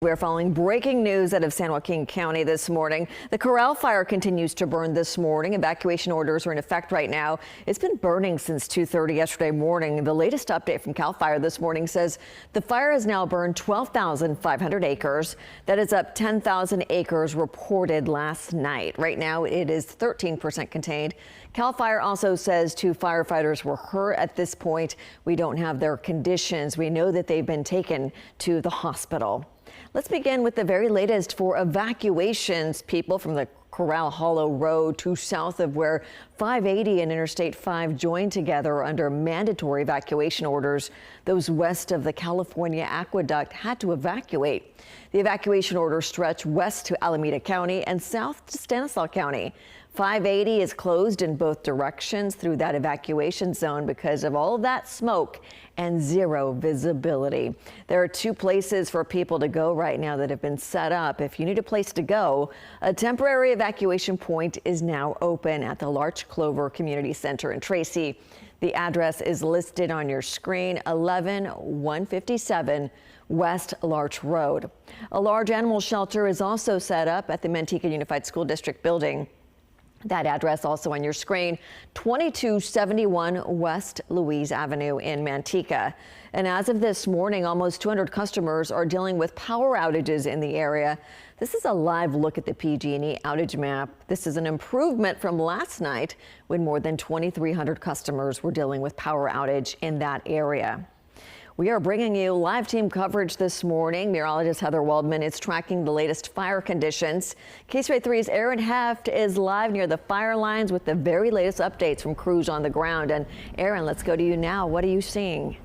We're following breaking news out of San Joaquin County this morning. The Corral fire continues to burn this morning. Evacuation orders are in effect right now. It's been burning since 2:30 yesterday morning. The latest update from CAL FIRE this morning says the fire has now burned 12,500 acres. That is up 10,000 acres reported last night. Right now it is 13% contained. CAL FIRE also says 2 firefighters were hurt at this point. We don't have their conditions. We know that they've been taken to the hospital. Let's begin with the very latest for evacuations. People from the Corral Hollow Road to south of where 580 and Interstate 5 join together under mandatory evacuation orders. Those west of the California Aqueduct had to evacuate. The evacuation orders stretch west to Alameda County and south to Stanislaus County. 580 is closed in both directions through that evacuation zone because of all of that smoke and zero visibility. There are 2 places for people to go right now that have been set up. If you need a place to go, a temporary evacuation point is now open at the Larch Clover Community Center in Tracy. The address is listed on your screen, 11157 West Larch Road. A large animal shelter is also set up at the Manteca Unified School District building. That address also on your screen, 2271 West Louise Avenue in Manteca. And as of this morning, almost 200 customers are dealing with power outages in the area. This is a live look at the PG&E outage map. This is an improvement from last night when more than 2,300 customers were dealing with power outage in that area. We are bringing you live team coverage this morning. Meteorologist Heather Waldman is tracking the latest fire conditions. KSRA 3's Aaron Heft is live near the fire lines with the very latest updates from crews on the ground. And Aaron, let's go to you now. What are you seeing?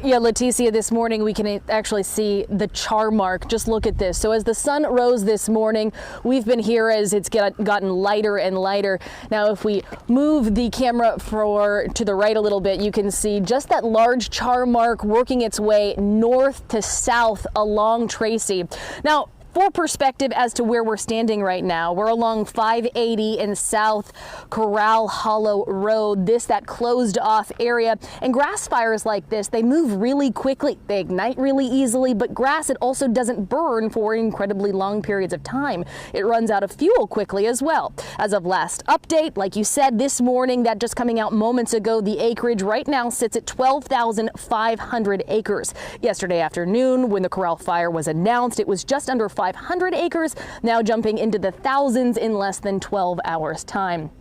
Yeah, Leticia, this morning we can actually see the char mark. Just look at this. So as the sun rose this morning, we've been here as it's gotten lighter and lighter. Now, if we move the camera to the right a little bit, you can see just that large char mark working its way north to south along Tracy. Now, for perspective as to where we're standing right now, we're along 580 in South Corral Hollow Road, that closed off area. And grass fires like this, they move really quickly. They ignite really easily, but grass, it also doesn't burn for incredibly long periods of time. It runs out of fuel quickly as well. As of last update, like you said this morning, that just coming out moments ago, the acreage right now sits at 12,500 acres. Yesterday afternoon, when the Corral fire was announced, it was just under 500 acres, now jumping into the thousands in less than 12 hours time.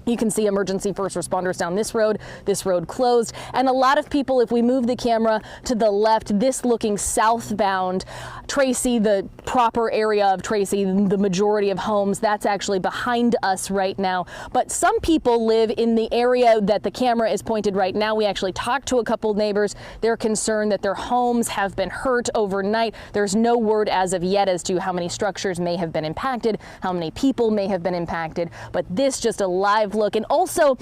You can see emergency first responders down this road closed, and a lot of people, if we move the camera to the left, this looking southbound, Tracy, the proper area of Tracy, the majority of homes, that's actually behind us right now. But some people live in the area that the camera is pointed right now. We actually talked to a couple neighbors. They're concerned that their homes have been hurt overnight. There's no word as of yet as to how many structures may have been impacted, how many people may have been impacted, but this just a live look. And also,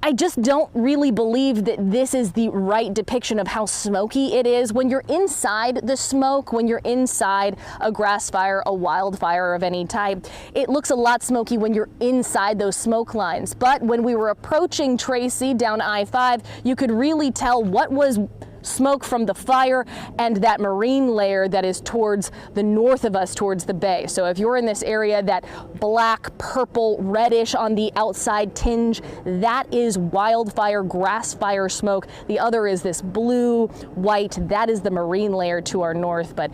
I just don't really believe that this is the right depiction of how smoky it is. When you're inside the smoke, when you're inside a grass fire, a wildfire of any type, it looks a lot smoky when you're inside those smoke lines. But when we were approaching Tracy down I-5, you could really tell what was smoke from the fire and that marine layer that is towards the north of us, towards the bay. So if you're in this area, that black, purple, reddish on the outside tinge, that is wildfire, grass fire smoke. The other is this blue, white, that is the marine layer to our north. But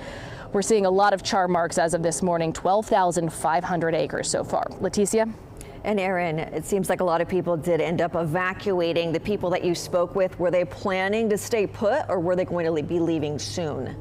we're seeing a lot of char marks as of this morning, 12,500 acres so far. Leticia? And Aaron, it seems like a lot of people did end up evacuating. The people that you spoke with, were they planning to stay put or were they going to be leaving soon?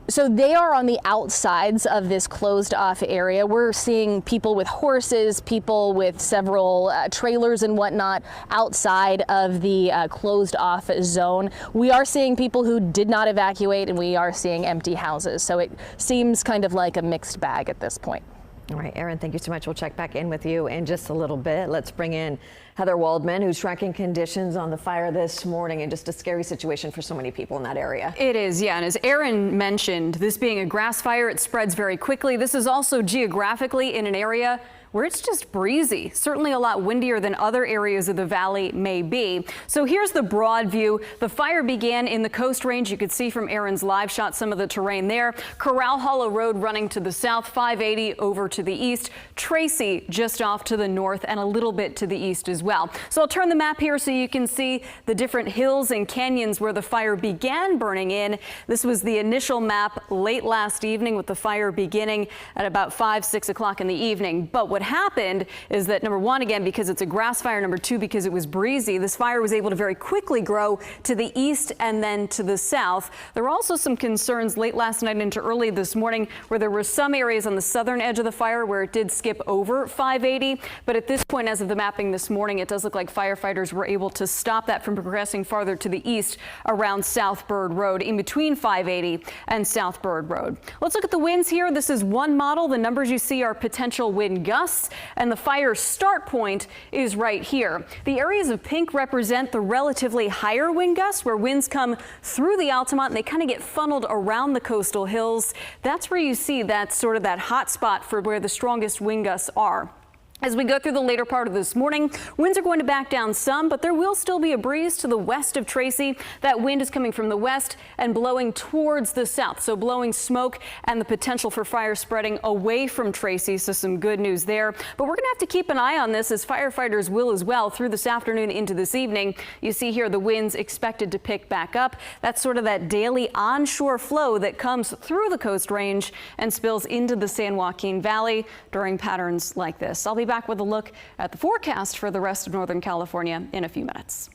So they are on the outsides of this closed off area. We're seeing people with horses, people with several trailers and whatnot outside of the closed off zone. We are seeing people who did not evacuate, and we are seeing empty houses. So it seems kind of like a mixed bag at this point. All right, Aaron, thank you so much. We'll check back in with you in just a little bit. Let's bring in Heather Waldman, who's tracking conditions on the fire this morning, and just a scary situation for so many people in that area. It is, yeah. And as Aaron mentioned, this being a grass fire, it spreads very quickly. This is also geographically in an area where it's just breezy, certainly a lot windier than other areas of the valley may be. So here's the broad view. The fire began in the Coast Range. You could see from Aaron's live shot some of the terrain there. Corral Hollow Road running to the south, 580 over to the east, Tracy just off to the north and a little bit to the east as well. So I'll turn the map here so you can see the different hills and canyons where the fire began burning in. This was the initial map late last evening with the fire beginning at about 5, 6 o'clock in the evening. But what happened is that, number one, again, because it's a grass fire, number two, because it was breezy, this fire was able to very quickly grow to the east and then to the south. There were also some concerns late last night into early this morning where there were some areas on the southern edge of the fire where it did skip over 580. But at this point, as of the mapping this morning, it does look like firefighters were able to stop that from progressing farther to the east around South Bird Road, in between 580 and South Bird Road. Let's look at the winds here. This is one model. The numbers you see are potential wind gusts, and the fire start point is right here. The areas of pink represent the relatively higher wind gusts, where winds come through the Altamont and they kind of get funneled around the coastal hills. That's where you see that sort of that hot spot for where the strongest wind gusts are. As we go through the later part of this morning, winds are going to back down some, but there will still be a breeze to the west of Tracy. That wind is coming from the west and blowing towards the south, so blowing smoke and the potential for fire spreading away from Tracy, so some good news there. But we're going to have to keep an eye on this, as firefighters will as well through this afternoon into this evening. You see here the winds expected to pick back up. That's sort of that daily onshore flow that comes through the Coast Range and spills into the San Joaquin Valley during patterns like this. I'll be back with a look at the forecast for the rest of Northern California in a few minutes.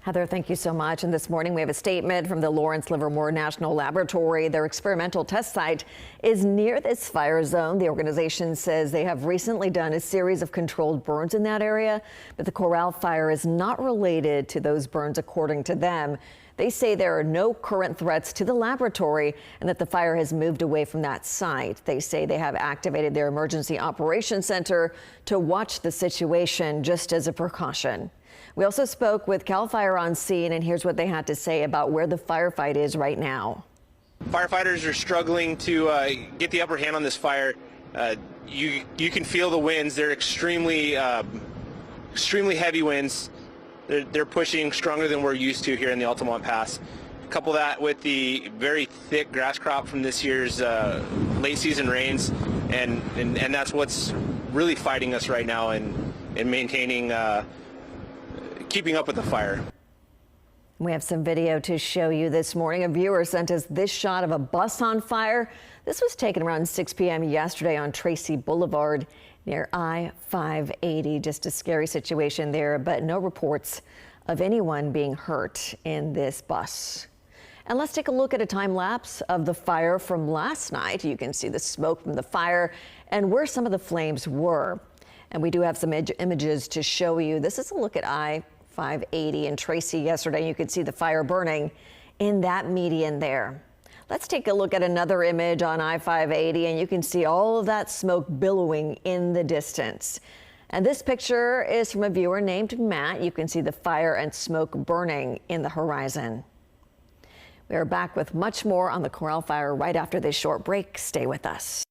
Heather, thank you so much. And this morning we have a statement from the Lawrence Livermore National Laboratory. Their experimental test site is near this fire zone. The organization says they have recently done a series of controlled burns in that area, but the Corral fire is not related to those burns, according to them. They say there are no current threats to the laboratory and that the fire has moved away from that site. They say they have activated their emergency operations center to watch the situation just as a precaution. We also spoke with CAL FIRE on scene, and here's what they had to say about where the firefight is right now. Firefighters are struggling to get the upper hand on this fire. You can feel the winds. They're extremely heavy winds. They're pushing stronger than we're used to here in the Altamont Pass. Couple that with the very thick grass crop from this year's late season rains, and that's what's really fighting us right now and maintaining, keeping up with the fire. We have some video to show you this morning. A viewer sent us this shot of a bus on fire. This was taken around 6 p.m. yesterday on Tracy Boulevard near I-580. Just a scary situation there, but no reports of anyone being hurt in this bus. And let's take a look at a time lapse of the fire from last night. You can see the smoke from the fire and where some of the flames were. And we do have some images to show you. This is a look at I-580 in Tracy yesterday. You could see the fire burning in that median there. Let's take a look at another image on I-580, and you can see all of that smoke billowing in the distance. And this picture is from a viewer named Matt. You can see the fire and smoke burning in the horizon. We are back with much more on the Corral fire right after this short break. Stay with us.